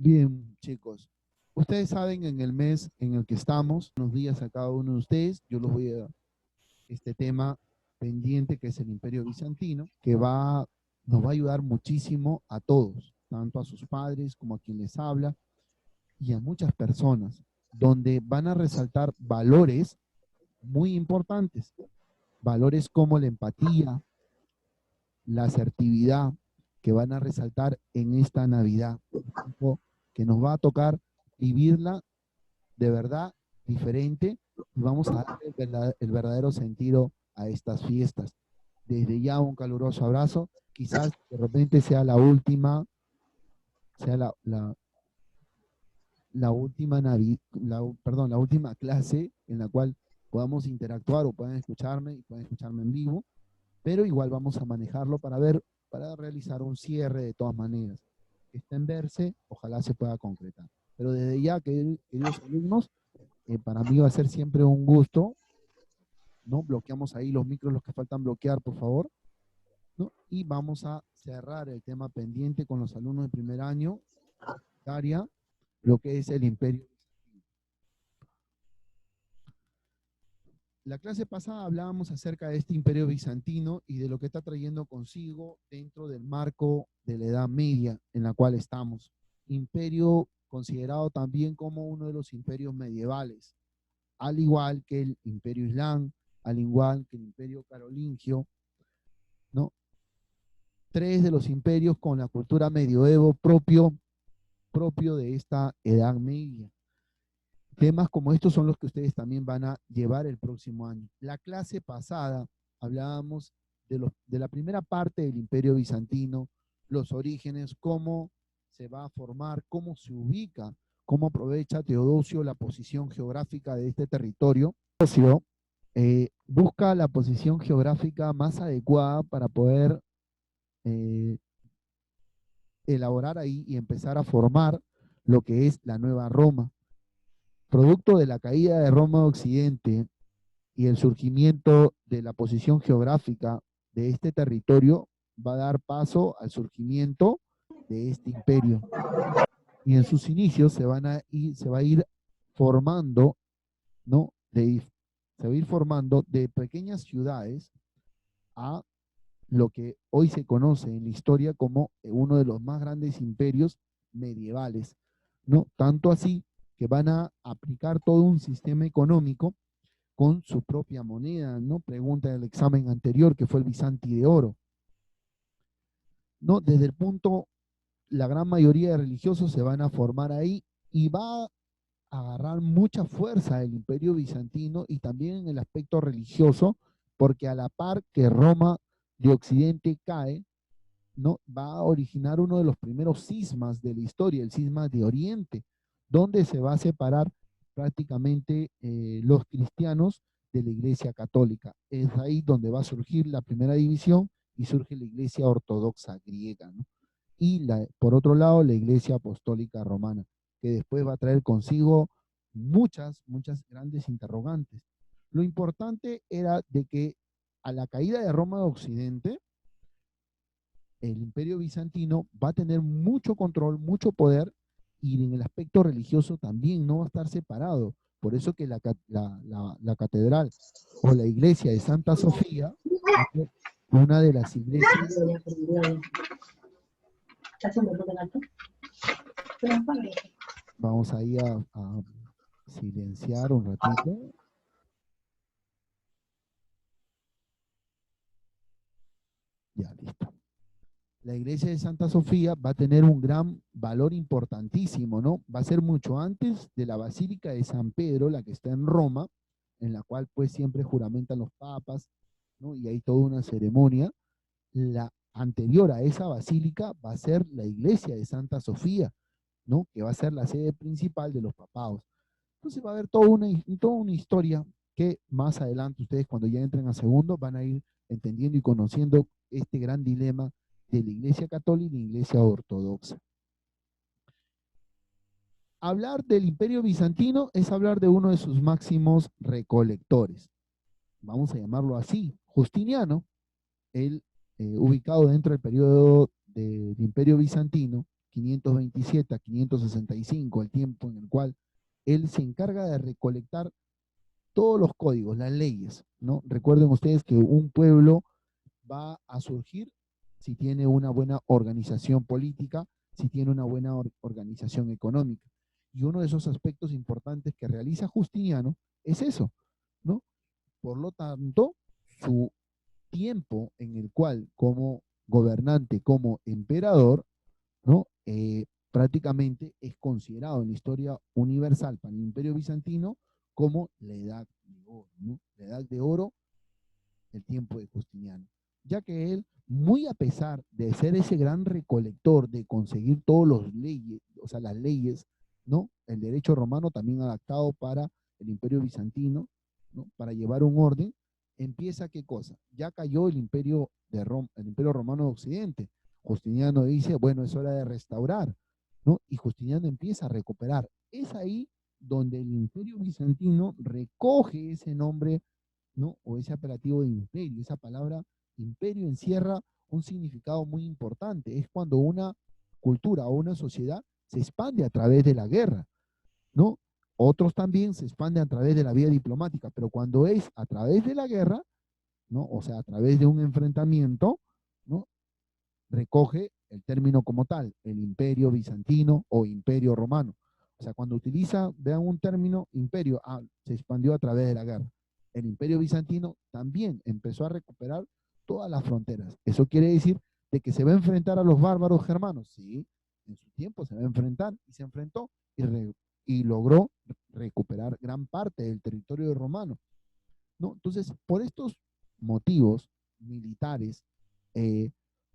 Bien, chicos. Ustedes saben en el mes en el que estamos, unos días a cada uno de ustedes, yo los voy a dar este tema pendiente que es el Imperio Bizantino, nos va a ayudar muchísimo a todos, tanto a sus padres como a quien les habla y a muchas personas, donde van a resaltar valores muy importantes, valores como la empatía, la asertividad, que van a resaltar en esta Navidad, que nos va a tocar vivirla de verdad diferente y vamos a darle el verdadero sentido a estas fiestas. Desde ya un caluroso abrazo, quizás de repente sea la última, sea la última perdón, la última clase en la cual podamos interactuar o puedan escucharme y puedan escucharme en vivo, pero igual vamos a manejarlo para realizar un cierre de todas maneras. Que está en verse, ojalá se pueda concretar. Pero desde ya, queridos alumnos, para mí va a ser siempre un gusto, ¿no? Bloqueamos ahí los micros, los que faltan bloquear, por favor, ¿no? Y vamos a cerrar el tema pendiente con los alumnos de primer año, área, lo que es el Imperio. La clase pasada hablábamos acerca de este imperio bizantino y de lo que está trayendo consigo dentro del marco de la Edad Media en la cual estamos. Imperio considerado también como uno de los imperios medievales, al igual que el imperio Islam, al igual que el imperio carolingio, ¿no? Tres de los imperios con la cultura medioevo propio de esta Edad Media. Temas como estos son los que ustedes también van a llevar el próximo año. La clase pasada hablábamos de la primera parte del Imperio Bizantino, los orígenes, cómo se va a formar, cómo se ubica, cómo aprovecha Teodosio la posición geográfica de este territorio. Teodosio busca la posición geográfica más adecuada para poder elaborar ahí y empezar a formar lo que es la Nueva Roma. Producto de la caída de Roma de Occidente y el surgimiento de la posición geográfica de este territorio, va a dar paso al surgimiento de este imperio. Y en sus inicios se va a ir formando, ¿no? Se va a ir formando de pequeñas ciudades a lo que hoy se conoce en la historia como uno de los más grandes imperios medievales, ¿no? Tanto así que van a aplicar todo un sistema económico con su propia moneda, ¿no? Pregunta del examen anterior, que fue el Bizanti de oro, ¿no? Desde el punto, la gran mayoría de religiosos se van a formar ahí y va a agarrar mucha fuerza el imperio bizantino y también en el aspecto religioso, porque a la par que Roma de Occidente cae, ¿no? Va a originar uno de los primeros cismas de la historia, el cisma de Oriente, donde se va a separar prácticamente los cristianos de la Iglesia Católica. Es ahí donde va a surgir la primera división y surge la Iglesia Ortodoxa griega, ¿no? Y por otro lado, la Iglesia Apostólica Romana, que después va a traer consigo muchas grandes interrogantes. Lo importante era de que a la caída de Roma de Occidente, el imperio bizantino va a tener mucho control, mucho poder, y en el aspecto religioso también no va a estar separado. Por eso que la catedral o la iglesia de Santa Sofía, una de las iglesias... Vamos ahí a silenciar un ratito. Ya, listo. La iglesia de Santa Sofía va a tener un gran valor importantísimo, ¿no? Va a ser mucho antes de la Basílica de San Pedro, la que está en Roma, en la cual pues siempre juramentan los papas, ¿no? Y hay toda una ceremonia. La anterior a esa basílica va a ser la iglesia de Santa Sofía, ¿no? Que va a ser la sede principal de los papados. Entonces va a haber toda una historia que más adelante ustedes cuando ya entren a segundo van a ir entendiendo y conociendo este gran dilema de la Iglesia Católica y la Iglesia Ortodoxa. Hablar del Imperio Bizantino es hablar de uno de sus máximos recolectores. Vamos a llamarlo así, Justiniano, él ubicado dentro del periodo del Imperio Bizantino, 527 a 565, el tiempo en el cual él se encarga de recolectar todos los códigos, las leyes, ¿no? Recuerden ustedes que un pueblo va a surgir si tiene una buena organización política, si tiene una buena organización económica. Y uno de esos aspectos importantes que realiza Justiniano es eso, ¿no? Por lo tanto, su tiempo en el cual como gobernante, como emperador, ¿no? Prácticamente es considerado en la historia universal para el Imperio Bizantino como la Edad de Oro, ¿no? La Edad de Oro, el tiempo de Justiniano, ya que él, muy a pesar de ser ese gran recolector, de conseguir todas las leyes, o sea, las leyes, ¿no? El derecho romano también adaptado para el Imperio Bizantino, ¿no? Para llevar un orden, empieza ¿qué cosa? Ya cayó el Imperio de Roma, el Imperio Romano de Occidente. Justiniano dice, bueno, es hora de restaurar, ¿no? Y Justiniano empieza a recuperar. Es ahí donde el Imperio Bizantino recoge ese nombre, ¿no? O ese apelativo de imperio. Esa palabra imperio encierra un significado muy importante. Es cuando una cultura o una sociedad se expande a través de la guerra, ¿no? Otros también se expanden a través de la vía diplomática, pero cuando es a través de la guerra, ¿no? O sea, a través de un enfrentamiento, ¿no? Recoge el término como tal, el imperio bizantino o imperio romano. O sea, cuando utiliza, vean un término, imperio, se expandió a través de la guerra. El imperio bizantino también empezó a recuperar todas las fronteras. Eso quiere decir de que se va a enfrentar a los bárbaros germanos. Sí, en su tiempo se va a enfrentar y se enfrentó y logró recuperar gran parte del territorio romano, ¿no? Entonces, por estos motivos militares, eh,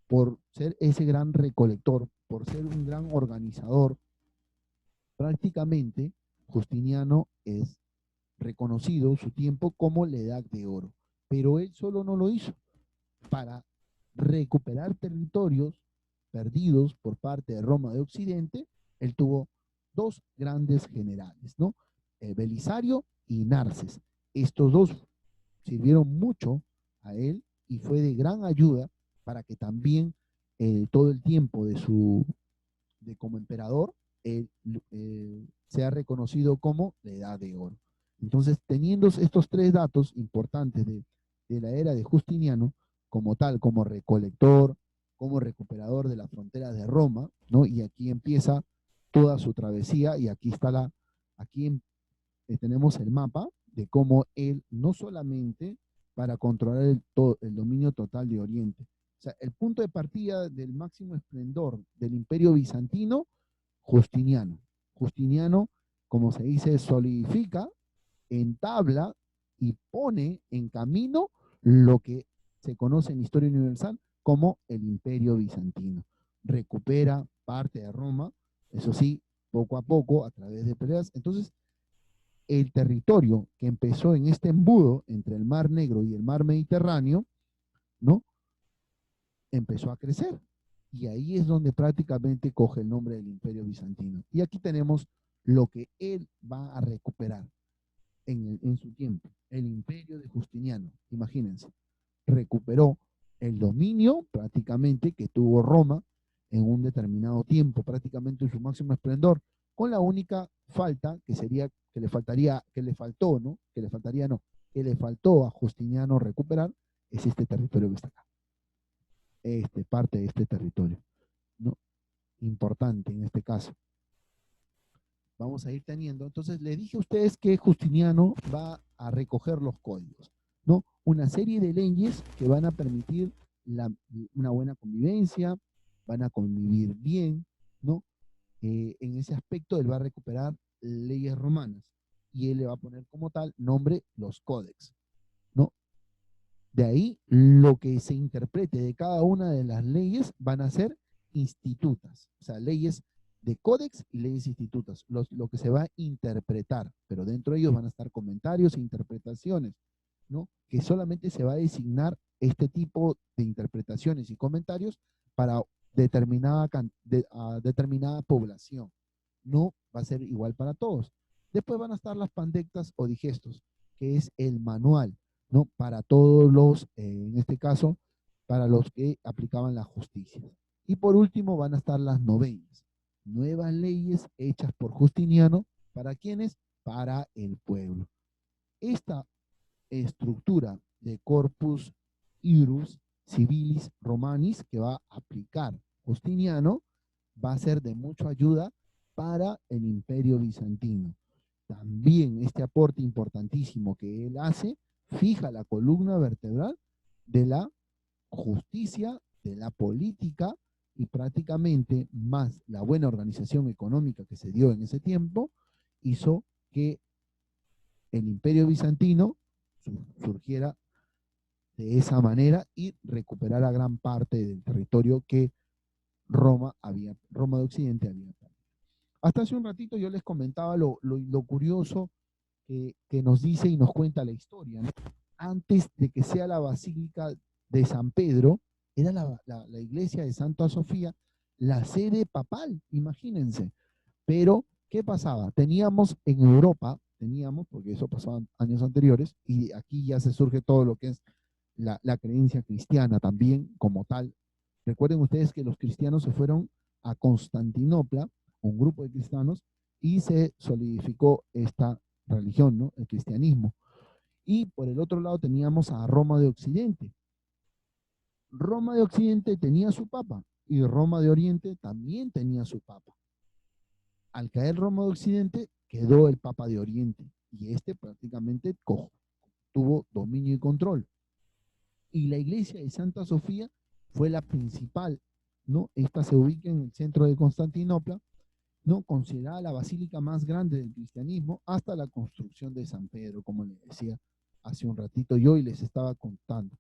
por ser ese gran recolector, por ser un gran organizador, prácticamente Justiniano es reconocido su tiempo como la Edad de Oro. Pero él solo no lo hizo. Para recuperar territorios perdidos por parte de Roma de Occidente, él tuvo dos grandes generales, ¿no? Belisario y Narses. Estos dos sirvieron mucho a él y fue de gran ayuda para que también todo el tiempo de como emperador él, sea reconocido como la Edad de Oro. Entonces, teniendo estos tres datos importantes de la era de Justiniano, como tal, como recolector, como recuperador de las fronteras de Roma, ¿no? Y aquí empieza toda su travesía y aquí está aquí tenemos el mapa de cómo él no solamente para controlar el dominio total de Oriente. O sea, el punto de partida del máximo esplendor del imperio bizantino, Justiniano. Justiniano, como se dice, solidifica, entabla y pone en camino lo que se conoce en historia universal como el imperio bizantino. Recupera parte de Roma, eso sí, poco a poco, a través de peleas. Entonces, el territorio que empezó en este embudo entre el Mar Negro y el Mar Mediterráneo, ¿no? Empezó a crecer. Y ahí es donde prácticamente coge el nombre del Imperio Bizantino. Y aquí tenemos lo que él va a recuperar en su tiempo, el Imperio de Justiniano. Imagínense, recuperó el dominio prácticamente que tuvo Roma en un determinado tiempo, prácticamente en su máximo esplendor, con la única falta que sería que le faltaría, que le faltó, ¿no? Que le faltaría, no, que le faltó a Justiniano recuperar, es este territorio que está acá, parte de este territorio, ¿no? Importante en este caso. Vamos a ir teniendo. Entonces, le dije a ustedes que Justiniano va a recoger los códigos, ¿no? Una serie de leyes que van a permitir una buena convivencia, van a convivir bien, ¿no? En ese aspecto él va a recuperar leyes romanas y él le va a poner como tal nombre los códex, ¿no? De ahí lo que se interprete de cada una de las leyes van a ser institutas, o sea, leyes de códex y leyes institutas, lo que se va a interpretar, pero dentro de ellos van a estar comentarios e interpretaciones, ¿no? Que solamente se va a designar este tipo de interpretaciones y comentarios para determinada población. No va a ser igual para todos. Después van a estar las pandectas o digestos, que es el manual, ¿no? Para todos los, en este caso, para los que aplicaban la justicia. Y por último van a estar las novenas, nuevas leyes hechas por Justiniano. ¿Para quiénes? Para el pueblo. Esta estructura de corpus iuris civilis romanis que va a aplicar Justiniano va a ser de mucha ayuda para el Imperio Bizantino. También este aporte importantísimo que él hace fija la columna vertebral de la justicia, de la política y prácticamente más la buena organización económica que se dio en ese tiempo hizo que el Imperio Bizantino surgiera de esa manera y recuperara gran parte del territorio que Roma de Occidente había perdido. Hasta hace un ratito yo les comentaba lo curioso que nos dice y nos cuenta la historia, ¿no? Antes de que sea la Basílica de San Pedro, era la iglesia de Santa Sofía la sede papal, imagínense. Pero, ¿qué pasaba? Teníamos en Europa, porque eso pasaba años anteriores, y aquí ya se surge todo lo que es la creencia cristiana también como tal. Recuerden ustedes que los cristianos se fueron a Constantinopla, un grupo de cristianos, y se solidificó esta religión, ¿no? El cristianismo. Y por el otro lado teníamos a Roma de Occidente. Roma de Occidente tenía su papa y Roma de Oriente también tenía su papa. Al caer Roma de Occidente, quedó el papa de Oriente y este prácticamente tuvo dominio y control. Y la iglesia de Santa Sofía fue la principal, ¿no? Esta se ubica en el centro de Constantinopla, ¿no? Considerada la basílica más grande del cristianismo hasta la construcción de San Pedro, como les decía hace un ratito yo y les estaba contando.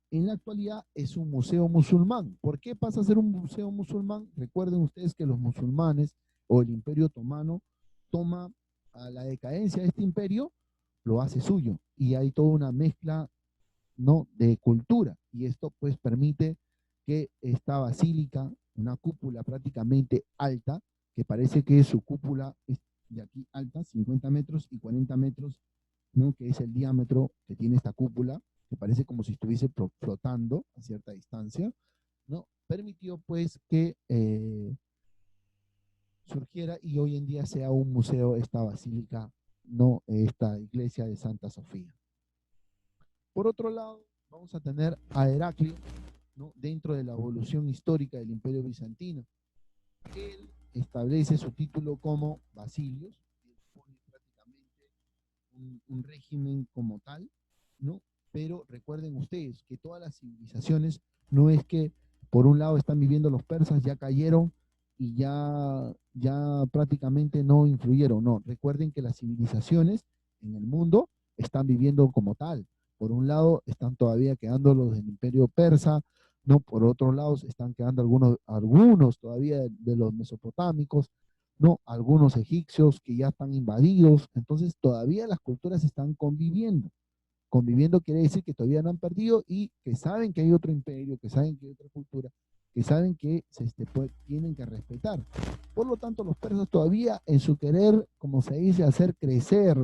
En la actualidad es un museo musulmán. ¿Por qué pasa a ser un museo musulmán? Recuerden ustedes que los musulmanes o el Imperio Otomano toma a la decadencia de este imperio, lo hace suyo y hay toda una mezcla, ¿no?, de cultura y esto pues permite que esta basílica, una cúpula prácticamente alta, que parece que su cúpula es de aquí alta, 50 metros y 40 metros, ¿no?, que es el diámetro que tiene esta cúpula, que parece como si estuviese flotando a cierta distancia, ¿no? Permitió pues que surgiera y hoy en día sea un museo esta basílica, no esta iglesia de Santa Sofía. Por otro lado, vamos a tener a Heraclio, ¿no?, dentro de la evolución histórica del Imperio Bizantino. Él establece su título como Basilios, que pone prácticamente un régimen como tal, ¿no? Pero recuerden ustedes que todas las civilizaciones no es que por un lado están viviendo los persas, ya cayeron y ya prácticamente no influyeron, no. Recuerden que las civilizaciones en el mundo están viviendo como tal. Por un lado están todavía quedando los del Imperio Persa, ¿no? Por otro lado están quedando algunos todavía de los mesopotámicos, ¿no? Algunos egipcios que ya están invadidos, entonces todavía las culturas están conviviendo. Conviviendo quiere decir que todavía no han perdido y que saben que hay otro imperio, que saben que hay otra cultura, que saben que tienen que respetar. Por lo tanto, los persas todavía en su querer, como se dice, hacer crecer,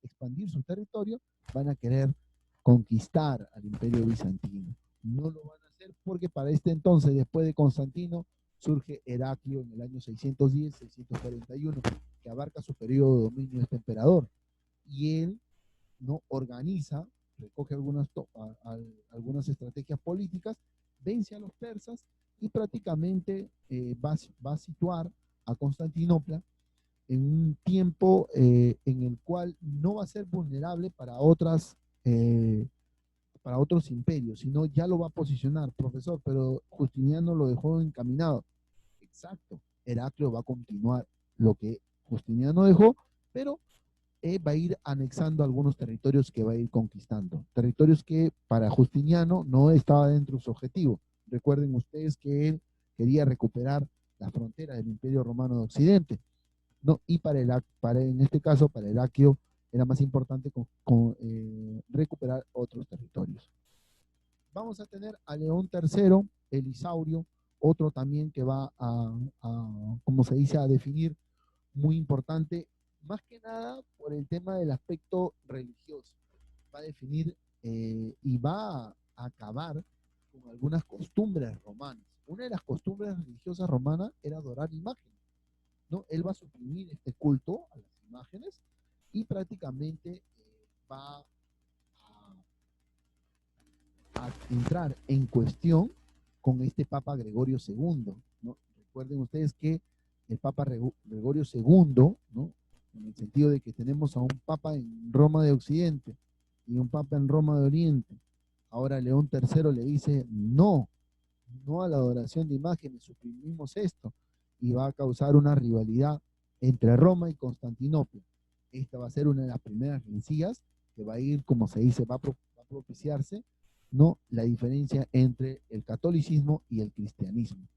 expandir su territorio, van a querer conquistar al imperio bizantino. No lo van a hacer porque para este entonces, después de Constantino, surge Heraclio en el año 610-641, que abarca su periodo de dominio de este emperador. Y él, ¿no?, organiza, recoge algunas estrategias políticas, vence a los persas y prácticamente va a situar a Constantinopla en un tiempo en el cual no va a ser vulnerable para otros imperios, sino ya lo va a posicionar, profesor, pero Justiniano lo dejó encaminado. Exacto, Heraclio va a continuar lo que Justiniano dejó, pero va a ir anexando algunos territorios que va a ir conquistando. Territorios que para Justiniano no estaba dentro de su objetivo. Recuerden ustedes que él quería recuperar la frontera del Imperio Romano de Occidente, ¿no? Y en este caso, para Heraclio, era más importante recuperar otros territorios. Vamos a tener a León III, el Isaurio, otro también que va como se dice, a definir muy importante, más que nada por el tema del aspecto religioso. Va a definir y va a acabar con algunas costumbres romanas. Una de las costumbres religiosas romanas era adorar imágenes, ¿no? Él va a suprimir este culto a las imágenes y prácticamente va a entrar en cuestión con este Papa Gregorio II, ¿no? Recuerden ustedes que el Papa Gregorio II, ¿no? En el sentido de que tenemos a un Papa en Roma de Occidente y un Papa en Roma de Oriente. Ahora León III le dice no, no a la adoración de imágenes, suprimimos esto y va a causar una rivalidad entre Roma y Constantinopla. Esta va a ser una de las primeras rencillas que va a ir, como se dice, va a propiciarse, ¿no? La diferencia entre el catolicismo y el cristianismo.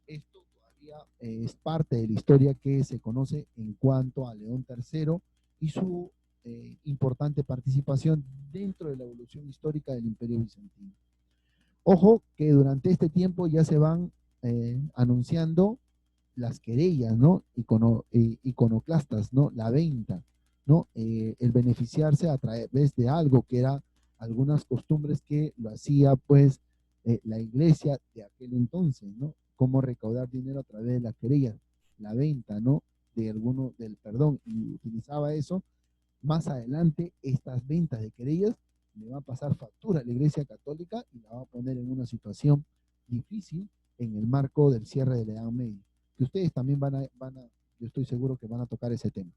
Esto todavía es parte de la historia que se conoce en cuanto a León III y su importante participación dentro de la evolución histórica del Imperio Bizantino. Ojo que durante este tiempo ya se van anunciando las querellas, ¿no? Iconoclastas, ¿no? La venta, ¿no? El beneficiarse a través de algo que era algunas costumbres que lo hacía, pues, la iglesia de aquel entonces, ¿no? Cómo recaudar dinero a través de las querellas, la venta, ¿no? De alguno, del perdón, y utilizaba eso. Más adelante, estas ventas de querellas le va a pasar factura a la Iglesia Católica y la va a poner en una situación difícil en el marco del cierre de la Edad Media. Que ustedes también yo estoy seguro que van a tocar ese tema.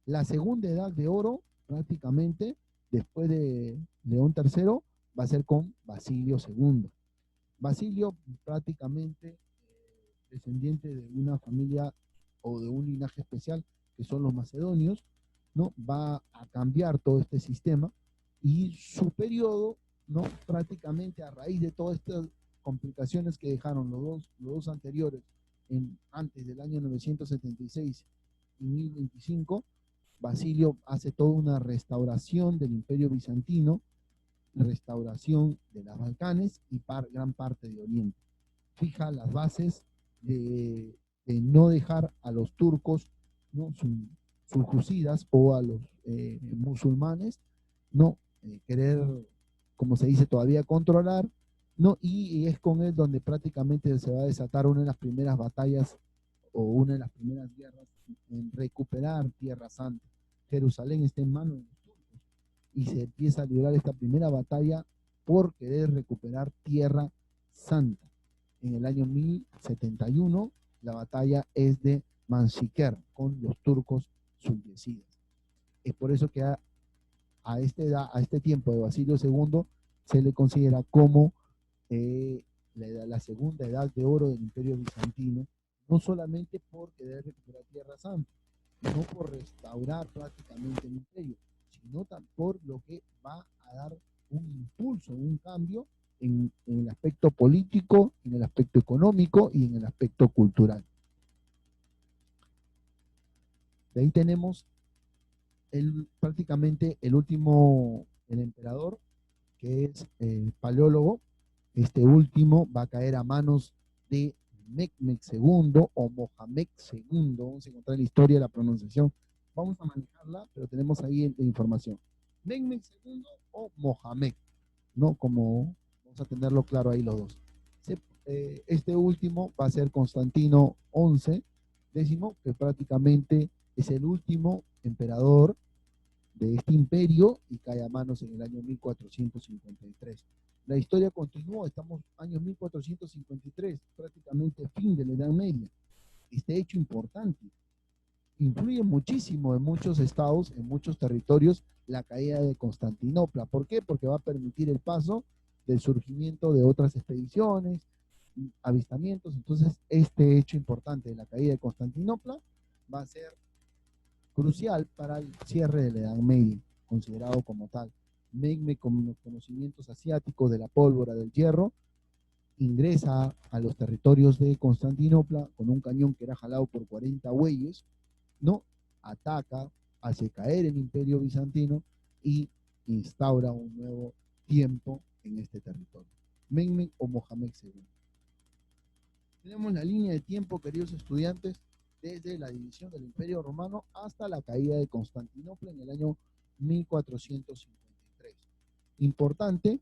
La segunda edad de oro, prácticamente, después de León III, va a ser con Basilio II. Basilio, prácticamente descendiente de una familia o de un linaje especial, que son los macedonios, ¿no? Va a cambiar todo este sistema y su periodo, ¿no? Prácticamente a raíz de todas estas complicaciones que dejaron los dos anteriores antes del año 976 y 1025, Basilio hace toda una restauración del Imperio Bizantino, restauración de las Balcanes y gran parte de Oriente. Fija las bases de no dejar a los turcos, ¿no? Suljusidas o a los musulmanes, no querer, como se dice todavía, controlar, ¿no? Y es con él donde prácticamente se va a desatar una de las primeras batallas o una de las primeras guerras en recuperar Tierra Santa. Jerusalén está en manos de los turcos y se empieza a librar esta primera batalla por querer recuperar Tierra Santa. En el año 1071, la batalla es de Mansiker con los turcos subyecidas. Es por eso que a este tiempo de Basilio II se le considera como la segunda edad de oro del Imperio Bizantino, no solamente por querer recuperar Tierra Santa, no por restaurar prácticamente el imperio, sino por lo que va a dar un impulso, un cambio en el aspecto político, en el aspecto económico y en el aspecto cultural. De ahí tenemos prácticamente el último, el emperador, que es el Paleólogo. Este último va a caer a manos de Mehmed II o Mohamed II. Vamos a encontrar en la historia la pronunciación. Vamos a manejarla, pero tenemos ahí la información. Mehmed II o Mohamed, ¿no? Como vamos a tenerlo claro ahí los dos. Este último va a ser Constantino XI, que prácticamente es el último emperador de este imperio y cae a manos en el año 1453. La historia continúa, estamos años 1453, prácticamente fin de la Edad Media. Este hecho importante influye muchísimo en muchos estados, en muchos territorios, la caída de Constantinopla. ¿Por qué? Porque va a permitir el paso del surgimiento de otras expediciones, avistamientos. Entonces, este hecho importante de la caída de Constantinopla va a ser crucial para el cierre de la Edad Media, considerado como tal. Mehmed, con los conocimientos asiáticos de la pólvora del hierro, ingresa a los territorios de Constantinopla con un cañón que era jalado por 40 bueyes, ¿no? Ataca, hace caer el imperio bizantino y instaura un nuevo tiempo en este territorio. Mehmed o Mohamed II. Tenemos la línea de tiempo, queridos estudiantes, desde la división del Imperio Romano hasta la caída de Constantinopla en el año 1453. Importante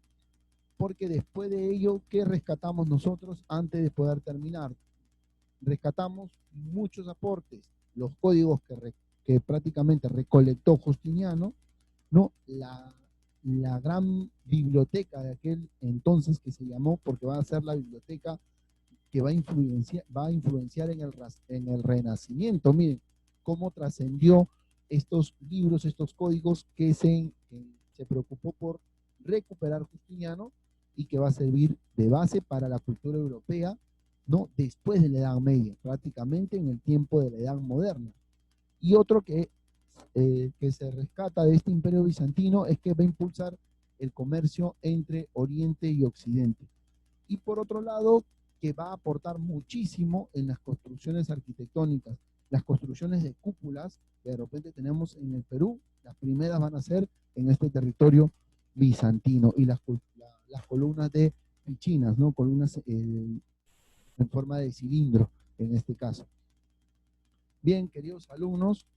porque después de ello, ¿qué rescatamos nosotros antes de poder terminar? Rescatamos muchos aportes, los códigos que prácticamente recolectó Justiniano, ¿no? La gran biblioteca de aquel entonces que se llamó, porque va a ser la biblioteca que va a influenciar en el Renacimiento. Miren cómo trascendió estos libros, estos códigos que se preocupó por recuperar Justiniano y que va a servir de base para la cultura europea, ¿no? Después de la Edad Media, prácticamente en el tiempo de la Edad Moderna. Y otro que se rescata de este imperio bizantino es que va a impulsar el comercio entre Oriente y Occidente. Y por otro lado, que va a aportar muchísimo en las construcciones arquitectónicas, las construcciones de cúpulas que de repente tenemos en el Perú, las primeras van a ser en este territorio bizantino, y las columnas de pichinas, ¿no? Columnas en forma de cilindro, en este caso. Bien, queridos alumnos,